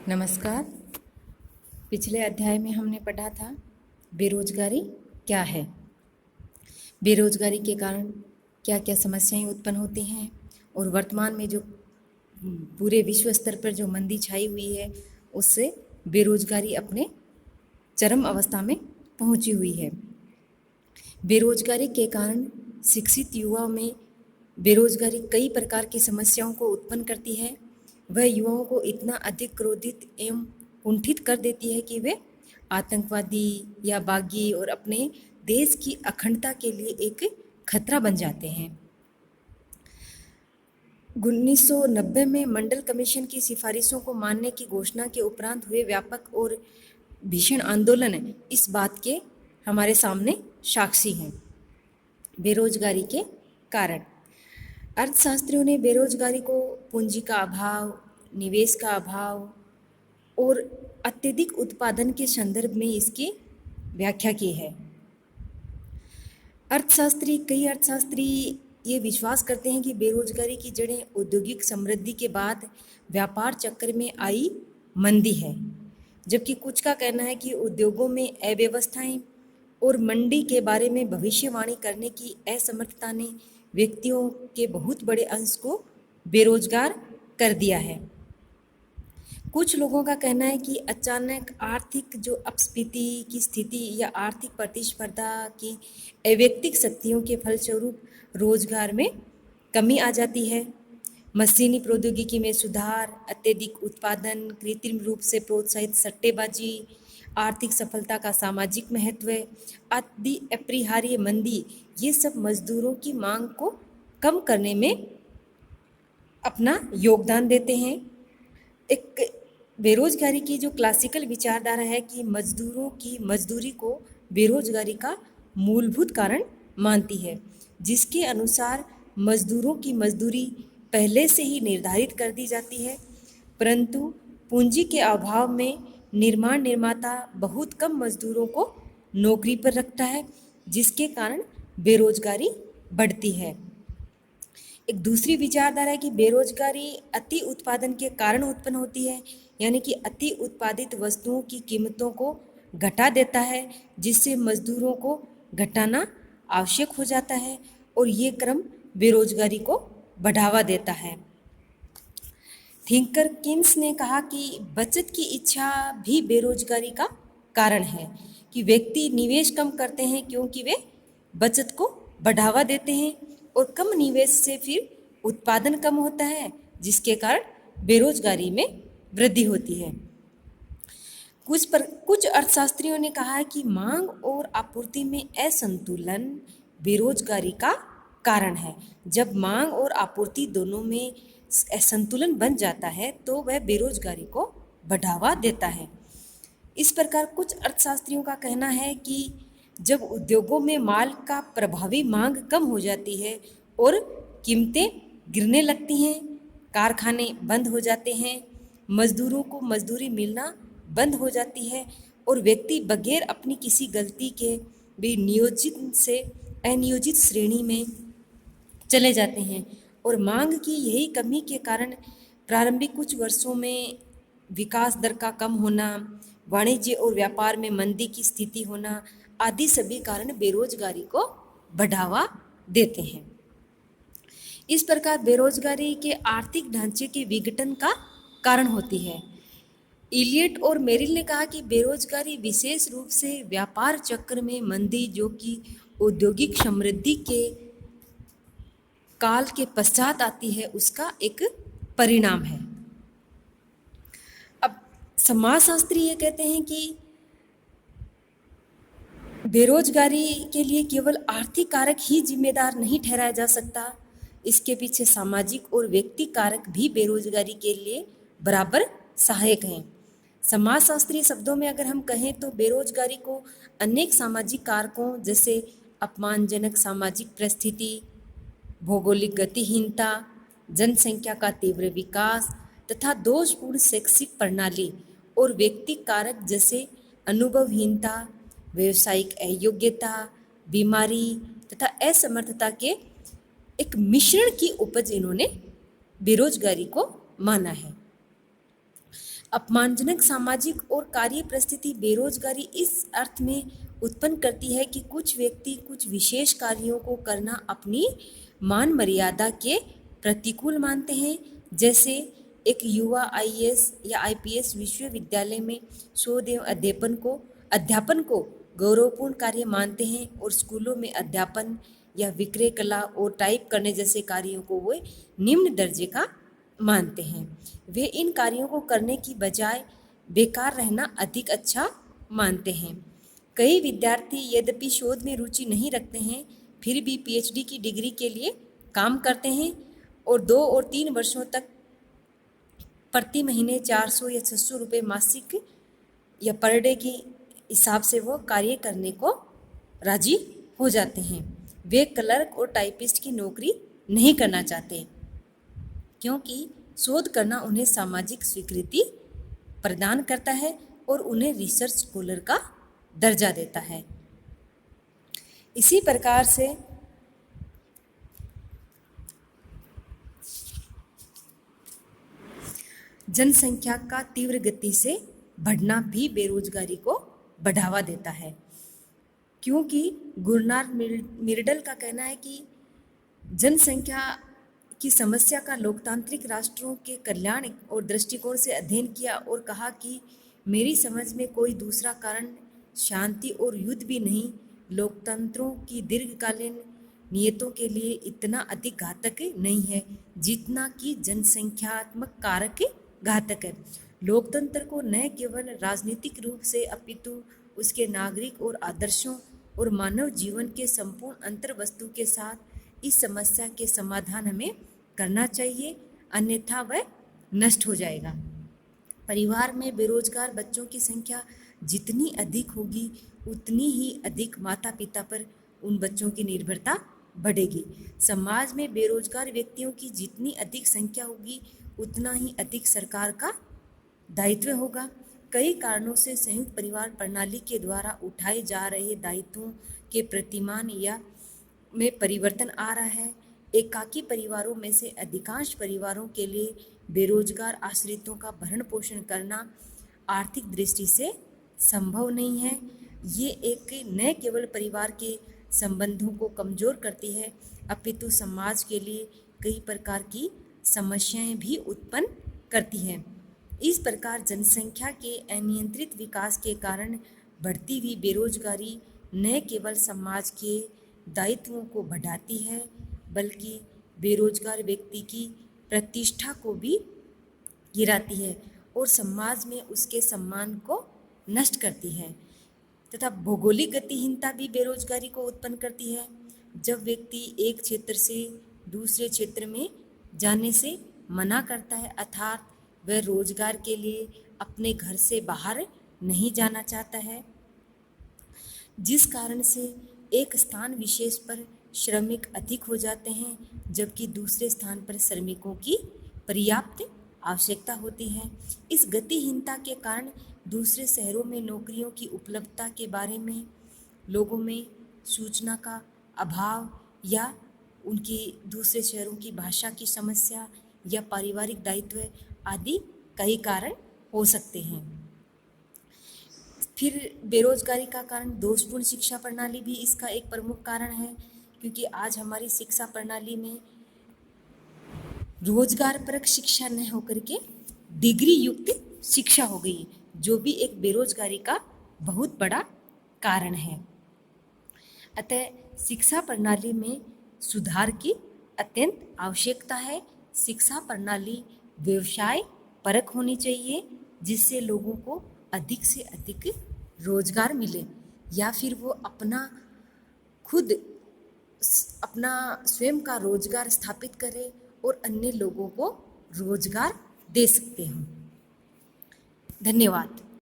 नमस्कार। पिछले अध्याय में हमने पढ़ा था बेरोजगारी क्या है, बेरोजगारी के कारण क्या क्या समस्याएं उत्पन्न होती हैं और वर्तमान में जो पूरे विश्व स्तर पर जो मंदी छाई हुई है उससे बेरोजगारी अपने चरम अवस्था में पहुंची हुई है। बेरोजगारी के कारण शिक्षित युवाओं में बेरोजगारी कई प्रकार की समस्याओं को उत्पन्न करती है। वह युवाओं को इतना अधिक क्रोधित एवं कुंठित कर देती है कि वे आतंकवादी या बागी और अपने देश की अखंडता के लिए एक खतरा बन जाते हैं। 1990 में मंडल कमीशन की सिफारिशों को मानने की घोषणा के उपरांत हुए व्यापक और भीषण आंदोलन इस बात के हमारे सामने साक्षी हैं। बेरोजगारी के कारण अर्थशास्त्रियों ने बेरोजगारी को पूंजी का अभाव, निवेश का अभाव और अत्यधिक उत्पादन के संदर्भ में इसकी व्याख्या की है। कई अर्थशास्त्री ये विश्वास करते हैं कि बेरोजगारी की जड़ें औद्योगिक समृद्धि के बाद व्यापार चक्र में आई मंदी है, जबकि कुछ का कहना है कि उद्योगों में अव्यवस्थाएं और मंदी के बारे में भविष्यवाणी करने की असमर्थता ने व्यक्तियों के बहुत बड़े अंश को बेरोजगार कर दिया है। कुछ लोगों का कहना है कि अचानक आर्थिक जो अपस्फीति की स्थिति या आर्थिक प्रतिस्पर्धा की अवैयक्तिक शक्तियों के फलस्वरूप रोजगार में कमी आ जाती है। मशीनी प्रौद्योगिकी में सुधार, अत्यधिक उत्पादन, कृत्रिम रूप से प्रोत्साहित सट्टेबाजी, आर्थिक सफलता का सामाजिक महत्व आदि अपरिहार्य मंदी, ये सब मजदूरों की मांग को कम करने में अपना योगदान देते हैं। एक बेरोजगारी की जो क्लासिकल विचारधारा है कि मजदूरों की मजदूरी को बेरोजगारी का मूलभूत कारण मानती है, जिसके अनुसार मजदूरों की मजदूरी पहले से ही निर्धारित कर दी जाती है, परंतु पूंजी के अभाव में निर्माण निर्माता बहुत कम मजदूरों को नौकरी पर रखता है, जिसके कारण बेरोजगारी बढ़ती है। एक दूसरी विचारधारा है कि बेरोजगारी अति उत्पादन के कारण उत्पन्न होती है, यानी कि अति उत्पादित वस्तुओं की कीमतों को घटा देता है, जिससे मजदूरों को घटाना आवश्यक हो जाता है और ये क्रम बेरोजगारी को बढ़ावा देता है। थिंकर किन्स ने कहा कि बचत की इच्छा भी बेरोजगारी का कारण है, कि व्यक्ति निवेश कम करते हैं क्योंकि वे बचत को बढ़ावा देते हैं और कम निवेश से फिर उत्पादन कम होता है, जिसके कारण बेरोजगारी में वृद्धि होती है। कुछ अर्थशास्त्रियों ने कहा है कि मांग और आपूर्ति में असंतुलन बेरोजगारी का कारण है। जब मांग और आपूर्ति दोनों में असंतुलन बन जाता है तो वह बेरोजगारी को बढ़ावा देता है। इस प्रकार कुछ अर्थशास्त्रियों का कहना है कि जब उद्योगों में माल का प्रभावी मांग कम हो जाती है और कीमतें गिरने लगती हैं, कारखाने बंद हो जाते हैं, मजदूरों को मजदूरी मिलना बंद हो जाती है और व्यक्ति बगैर अपनी किसी गलती के भी नियोजित से अनियोजित श्रेणी में चले जाते हैं और मांग की यही कमी के कारण प्रारंभिक कुछ वर्षों में विकास दर का कम होना, वाणिज्य और व्यापार में मंदी की स्थिति होना आदि सभी कारण बेरोजगारी को बढ़ावा देते हैं। इस प्रकार बेरोजगारी के आर्थिक ढांचे के विघटन का कारण होती है। इलियट और मेरिल ने कहा कि बेरोजगारी विशेष रूप से व्यापार चक्र में मंदी, जो कि औद्योगिक समृद्धि के काल के पश्चात आती है, उसका एक परिणाम है। अब समाजशास्त्री ये कहते हैं कि बेरोजगारी के लिए केवल आर्थिक कारक ही जिम्मेदार नहीं ठहराया जा सकता, इसके पीछे सामाजिक और व्यक्ति कारक भी बेरोजगारी के लिए बराबर सहायक हैं। समाजशास्त्रीय शब्दों में अगर हम कहें तो बेरोजगारी को अनेक सामाजिक कारकों जैसे अपमानजनक सामाजिक परिस्थिति, भौगोलिक गतिहीनता, जनसंख्या का तीव्र विकास तथा दोषपूर्ण शैक्षिक प्रणाली और व्यक्ति कारक जैसे अनुभवहीनता, व्यावसायिक अयोग्यता, बीमारी तथा असमर्थता के एक मिश्रण की उपज इन्होंने बेरोजगारी को माना है। अपमानजनक सामाजिक और कार्य परिस्थिति बेरोजगारी इस अर्थ में उत्पन्न करती है कि कुछ व्यक्ति कुछ विशेष कार्यों को करना अपनी मान मर्यादा के प्रतिकूल मानते हैं। जैसे एक युवा आईएएस या आईपीएस विश्वविद्यालय में शोध एवं अध्यापन को गौरवपूर्ण कार्य मानते हैं और स्कूलों में अध्यापन या विक्रय कला और टाइप करने जैसे कार्यों को वे निम्न दर्जे का मानते हैं। वे इन कार्यों को करने की बजाय बेकार रहना अधिक अच्छा मानते हैं। कई विद्यार्थी यद्यपि शोध में रुचि नहीं रखते हैं फिर भी पीएचडी की डिग्री के लिए काम करते हैं और 2 और 3 वर्षों तक प्रति महीने 400 या 600 रुपये मासिक या पर डे के हिसाब से वो कार्य करने को राजी हो जाते हैं। वे क्लर्क और टाइपिस्ट की नौकरी नहीं करना चाहते क्योंकि शोध करना उन्हें सामाजिक स्वीकृति प्रदान करता है और उन्हें रिसर्च स्कॉलर का दर्जा देता है। इसी प्रकार से जनसंख्या का तीव्र गति से बढ़ना भी बेरोजगारी को बढ़ावा देता है, क्योंकि गुरनार मिर्डल का कहना है कि जनसंख्या की समस्या का लोकतांत्रिक राष्ट्रों के कल्याण और दृष्टिकोण से अध्ययन किया और कहा कि मेरी समझ में कोई दूसरा कारण शांति और युद्ध भी नहीं लोकतंत्रों की दीर्घकालीन नियतों के लिए इतना अधिक घातक नहीं है जितना कि जनसंख्यात्मक कारक घातक है। लोकतंत्र को न केवल राजनीतिक रूप से अपितु उसके नागरिक और आदर्शों और मानव जीवन के संपूर्ण अंतर्वस्तु के साथ इस समस्या के समाधान हमें करना चाहिए, अन्यथा वह नष्ट हो जाएगा। परिवार में बेरोजगार बच्चों की संख्या जितनी अधिक होगी उतनी ही अधिक माता पिता पर उन बच्चों की निर्भरता बढ़ेगी। समाज में बेरोजगार व्यक्तियों की जितनी अधिक संख्या होगी उतना ही अधिक सरकार का दायित्व होगा। कई कारणों से संयुक्त परिवार प्रणाली के द्वारा उठाए जा रहे दायित्वों के प्रतिमान या में परिवर्तन आ रहा है। एकाकी परिवारों में से अधिकांश परिवारों के लिए बेरोजगार आश्रितों का भरण पोषण करना आर्थिक दृष्टि से संभव नहीं है। ये एक न केवल परिवार के संबंधों को कमजोर करती है अपितु समाज के लिए कई प्रकार की समस्याएं भी उत्पन्न करती है। इस प्रकार जनसंख्या के अनियंत्रित विकास के कारण बढ़ती हुई बेरोजगारी न केवल समाज के दायित्वों को बढ़ाती है बल्कि बेरोजगार व्यक्ति की प्रतिष्ठा को भी गिराती है और समाज में उसके सम्मान को नष्ट करती है तथा भौगोलिक गतिहीनता भी बेरोजगारी को उत्पन्न करती है। जब व्यक्ति एक क्षेत्र से दूसरे क्षेत्र में जाने से मना करता है अर्थात वह रोजगार के लिए अपने घर से बाहर नहीं जाना चाहता है, जिस कारण से एक स्थान विशेष पर श्रमिक अधिक हो जाते हैं जबकि दूसरे स्थान पर श्रमिकों की पर्याप्त आवश्यकता होती है। इस गतिहीनता के कारण दूसरे शहरों में नौकरियों की उपलब्धता के बारे में लोगों में सूचना का अभाव या उनकी दूसरे शहरों की भाषा की समस्या या पारिवारिक दायित्व आदि कई कारण हो सकते हैं। फिर बेरोजगारी का कारण दोषपूर्ण शिक्षा प्रणाली भी इसका एक प्रमुख कारण है, क्योंकि आज हमारी शिक्षा प्रणाली में रोजगार परक शिक्षा न होकर के डिग्री युक्त शिक्षा हो गई, जो भी एक बेरोजगारी का बहुत बड़ा कारण है। अतः शिक्षा प्रणाली में सुधार की अत्यंत आवश्यकता है। शिक्षा प्रणाली व्यवसाय परक होनी चाहिए जिससे लोगों को अधिक से अधिक रोजगार मिले या फिर वो अपना स्वयं का रोजगार स्थापित करे और अन्य लोगों को रोजगार दे सकते हैं। धन्यवाद।